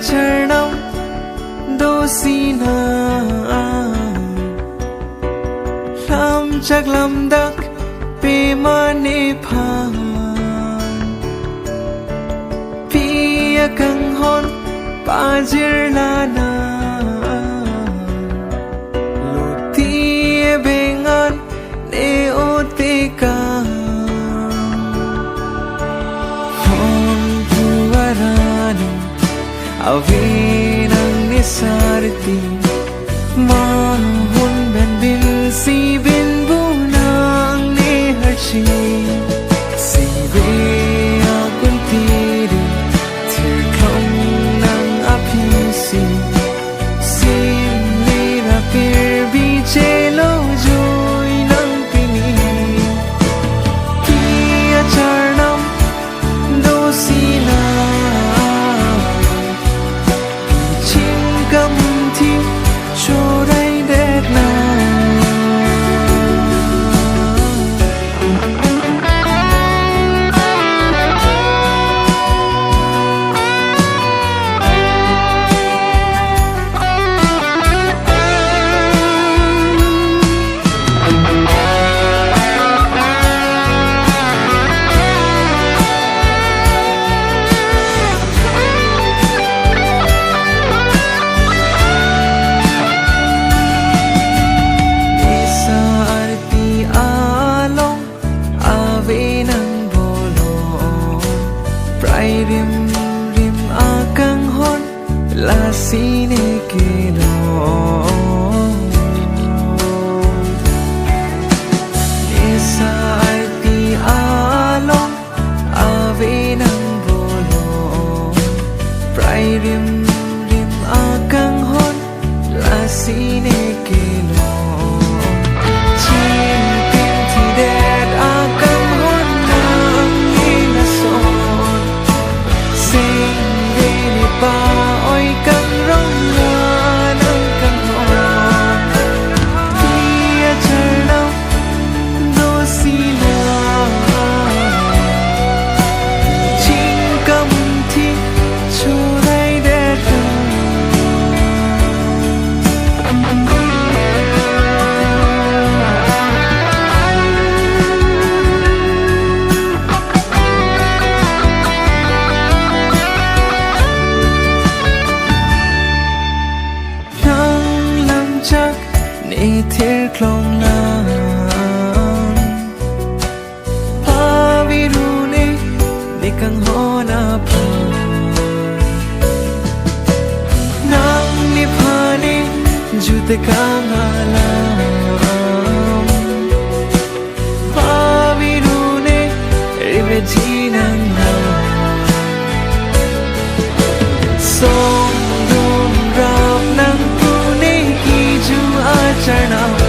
chernam dosina lam chak lam dak pe mane phang pia kang hon pajir lana lutie bengan ne otika hon puarani avinang nisarti mahun ben bil si bin bunang ne harchi si be akun tiri thir khom nang aphisi sim le na pir bi chelo joy nang pini kia charnam dosina chingam thi chorai det na rim rim akang hon la sine kilo esa arti along ave nang bolo prai rim rim akang hon la sine kilo chin tin thi det akang hon nang ina son ba oi căng rong la nang căng hon kia charnam dosina chingam thi chorai det chắc nể thiệt lòng nam pa virune ne kang hona pa nang ni phane jute kang alam pa virune reve jinang na song dum rap nang charnam